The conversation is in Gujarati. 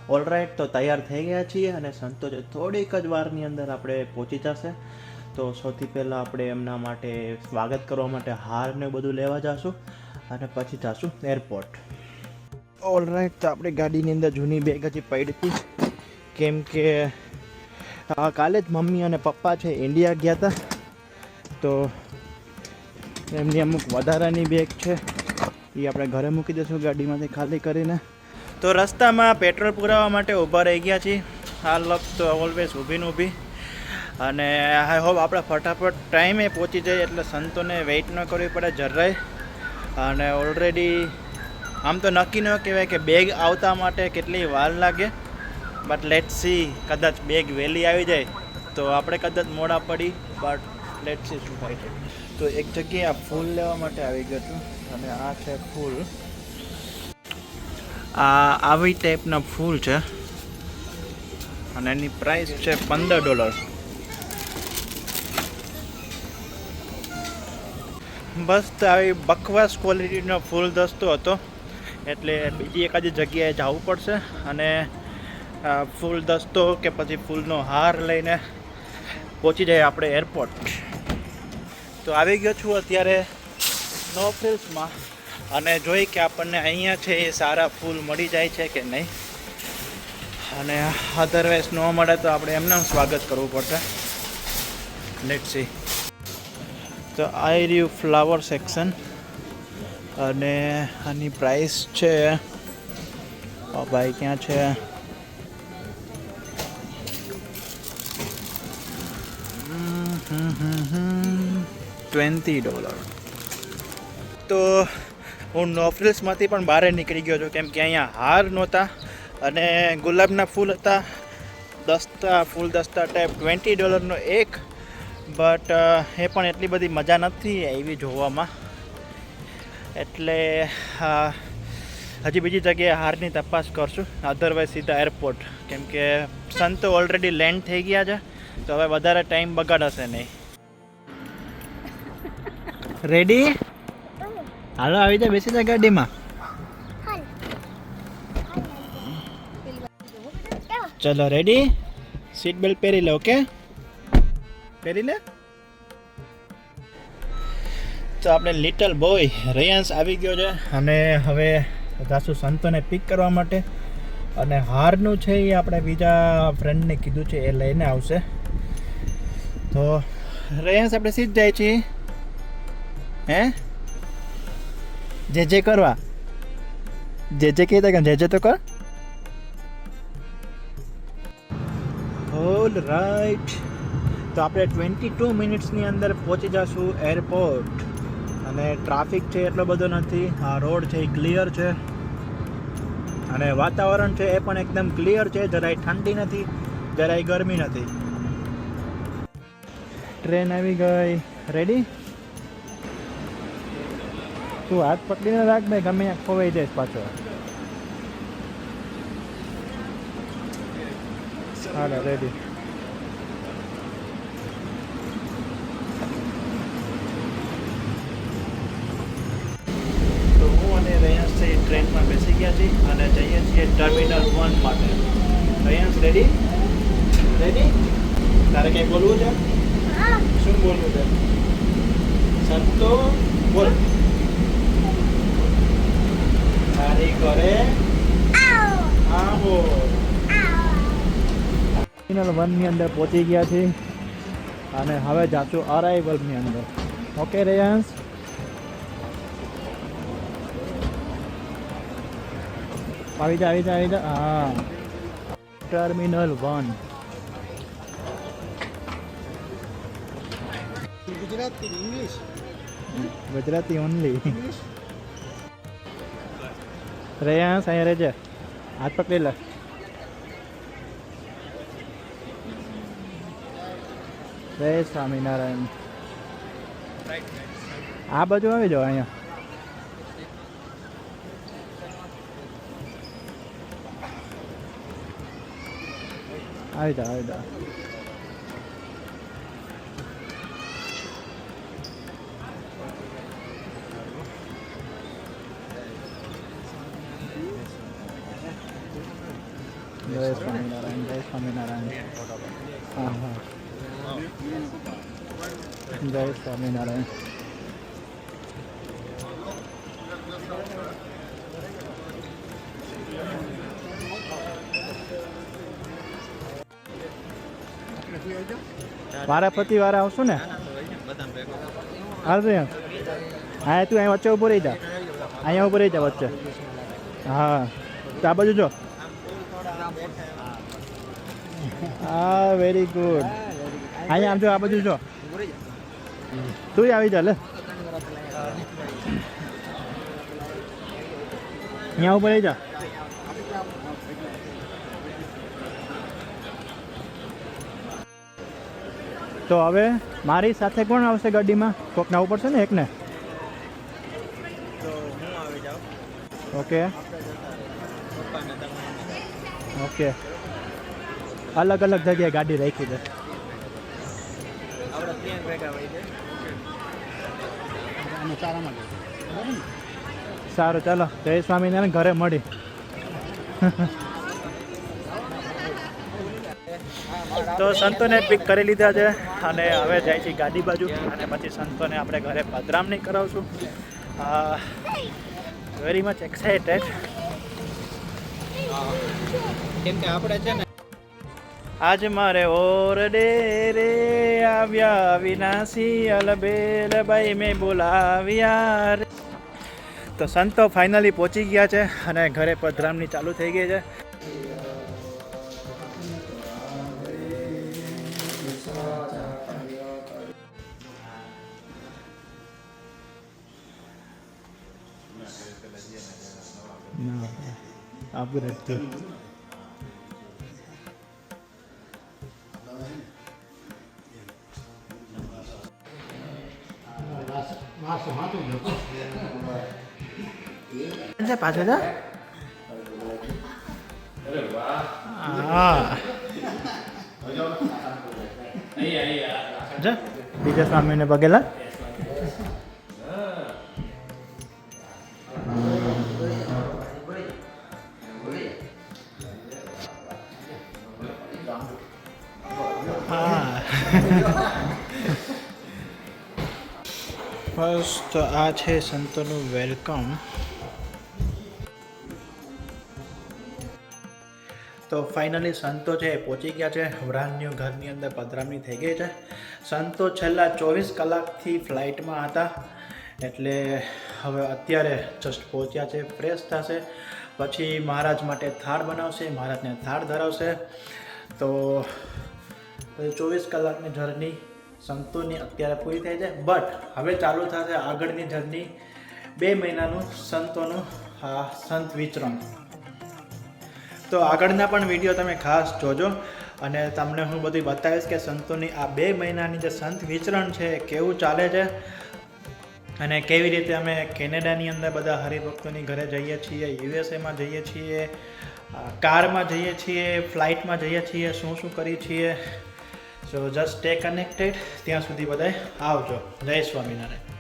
ઓલરાઈટ, તો તૈયાર થઈ ગયા છીએ અને સંતોષ થોડીક જ વારની અંદર આપણે પહોંચી જશે. તો સૌથી પહેલાં આપણે એમના માટે સ્વાગત કરવા માટે હાર ને બધું લેવા જઈશું અને પછી જઈશું એરપોર્ટ. ઓલરાઈટ, તો આપણી ગાડીની અંદર જૂની બેગ હજી પડી હતી, કેમ કે કાલે જ મમ્મી અને પપ્પા છે ઇન્ડિયા ગયા હતા, તો એમની અમુક વધારાની બેગ છે એ આપણે ઘરે મૂકી દઈશું ગાડીમાંથી ખાલી કરીને. તો રસ્તામાં પેટ્રોલ પુરાવવા માટે ઊભા રહી ગયા છીએ. આ લક તો ઓલવેઝ ઊભી અને આઈ હોપ આપણે ફટાફટ ટાઈમે પહોંચી જઈએ એટલે સંતોને વેઇટ ન કરવી પડે જરાય. અને ઓલરેડી આમ તો નક્કી ન કહેવાય કે બેગ આવતા માટે કેટલી વાર લાગે, બટ લેટ સી, કદાચ બેગ વહેલી આવી જાય તો આપણે કદાચ મોડા પડી, બટ લેટ સી શું થાય છે. તો એક જગ્યાએ આ ફૂલ લેવા માટે આવી ગયો છું અને આ છે ફૂલ. આ આવી ટાઈપના ફૂલ છે અને એની પ્રાઇસ છે $15. બસ તો આવી બકવાસ ક્વોલિટીનો ફૂલ દસ્તો હતો એટલે બીજી એકાદી જગ્યાએ જવું પડશે અને ફૂલ દસ્તો કે પછી ફૂલનો હાર લઈને પહોંચી જાય આપણે એરપોર્ટ. તો આવી ગયો છું અત્યારે નો ફ્રિલ્સમાં અને જોઈ કે આપણને અહીંયા છે એ સારા ફૂલ મળી જાય છે કે નહીં, અને અધરવાઇઝ ન મળે તો આપણે એમને સ્વાગત કરવું પડશે. Let's see. તો આ રહ્યું ફ્લાવર સેક્શન અને આની પ્રાઇસ છે, ભાઈ ક્યાં છે, $20. તો હું નોફ્રિલ્સમાંથી પણ બહાર નીકળી ગયો છું કેમ કે અહીંયા હાર નહોતા અને ગુલાબના ફૂલ હતા, ફૂલ દસ્તા ટાઈપ $20 એક, બટ એ પણ એટલી બધી મજા નથી એવી જોવામાં. એટલે હજી બીજી જગ્યાએ હારની તપાસ કરશું, અધરવાઇઝ સીધા એરપોર્ટ, કેમ કે સંતો ઓલરેડી લેન્ડ થઈ ગયા છે તો હવે વધારે ટાઈમ બગાડશે નહીં. રેડી? હાલો આવી જાય, બેસી જાય ગાડીમાં. ચલો રેડી? સીટ બેલ્ટ પહેરી લે. ઓકે, પહેરી લે. તો આપણે લિટલ બોય રેયાંશ આવી ગયો છે અને હવે જાશું સંતોને પિક કરવા માટે. અને હારનું છે એ આપણે બીજા ફ્રેન્ડને કીધું છે, એ લઈને આવશે. તો રેયાંશ આપણે સીધ જાય છીએ. હે જે કરવા, જે કહેતા કે જે તો કર. ઓલ રાઈટ, તો આપણે 22 મિનિટ્સની અંદર પહોંચી જશું એરપોર્ટ અને ટ્રાફિક છે એટલો બધો નથી. આ રોડ છે એ ક્લિયર છે અને વાતાવરણ છે એ પણ એકદમ ક્લિયર છે, જરાય ઠંડી નથી, જરાય ગરમી નથી. ટ્રેન આવી ગઈ. રેડી? તું હાથ પકડીને રાખ ભાઈ, ગમે ત્યાં ખોવાઈ જાય પાછો. હાલો રેડી. તો હું અને રેયાંશ છે ટ્રેનમાં બેસી ગયા છીએ અને જઈએ છીએ ટર્મિનલ 1 માટે. રેયાંશ રેડી? રેડી? તારે કંઈ બોલવું છે? શું બોલવું છે? સંતો બોલ. તારી ઘરે આવો. ટર્મિનલ 1 ની અંદર પહોંચી ગયા છીએ અને હવે જાશું અરાઇવલની અંદર. ઓકે રેયાંશ? આવી જા. હા, ટર્મિનલ 1. ગુજરાતી ઓનલી. રેયાંશ અહીંયા રહેજે, હાથ પકડી લે. જય સ્વામિનારાયણ. આ બાજુ આવી જાઓ, અહીંયા આવી જા. જય સ્વામિનારાયણ, જય સ્વામિનારાયણ. હા હા, જય સ્વામિનારાયણ. વારાફરતી વારા આવશું ને? હાલ રે, હા તું અહીં વચ્ચે ઊભો રહી જા, અહીંયા ઊભો રહી જા વચ્ચે. હા તો આ બાજુ જો. હા વેરી ગુડ. અહીંયા આમ જો, આ બાજુ જો, તું આવી જા લે. અહીંયા ઊભો રહી જા. તો હવે મારી સાથે કોણ આવશે ગાડીમાં? કોક ના પડશે ને એકને. ઓકે ઓકે, અલગ અલગ જગ્યાએ ગાડી રાખી દે. સારું ચાલો, જય સ્વામિનારાયણ. ઘરે મળી. તો સંતોને પિક કરી લીધા છે અને હવે જાય છે ગાડી બાજુ અને પછી સંતોને આપણે ઘરે પધરામણી કરાવશું. વેરી મચ એક્સાઇટેડ કેમ કે આપણે છે ને આજ મારે ઓરડે રે આવ્યા વિનાશી અલબેલ ભાઈ મેં બોલાવ્યા રે. તો સંતો ફાઇનલી પહોંચી ગયા છે અને ઘરે પધરામણી ચાલુ થઈ ગઈ છે. upgrade tu. Saya pakai dah. Aja, bisa suami ni bagaimana? First આ છે સંતોનું વેલકમ. તો ફાઇનલી સંતો છે પહોંચી ગયા છે. વરાન્યુ ઘરની અંદર પધરામણી થઈ ગઈ છે. સંતો છેલ્લા 24 કલાકથી ફ્લાઇટમાં હતા એટલે હવે અત્યારે જસ્ટ પહોંચ્યા છે. ફ્રેશ થશે પછી મહારાજ માટે થાળ બનાવશે, મહારાજને થાળ ધરાવશે. તો 24 કલાકની જર્ની સંતોની અત્યારે પૂરી થઈ છે. બટ હવે ચાલુ થશે આગળની જર્ની, 2 મહિનાનું સંતોનું સંત વિચરણ. તો આગળના પણ વિડીયો તમે ખાસ જોજો અને તમને હું બધું બતાવીશ કે સંતોની આ 2 મહિનાની જે સંત વિચરણ છે કેવું ચાલે છે અને કેવી રીતે અમે કેનેડાની અંદર બધા હરિભક્તોની ઘરે જઈએ છીએ, યુએસએમાં જઈએ છીએ, કારમાં જઈએ છીએ, ફ્લાઇટમાં જઈએ છીએ, શું શું કરીએ છીએ. સો જસ્ટ સ્ટે કનેક્ટેડ. ત્યાં સુધી બધાય આવજો. જય સ્વામિનારાયણ.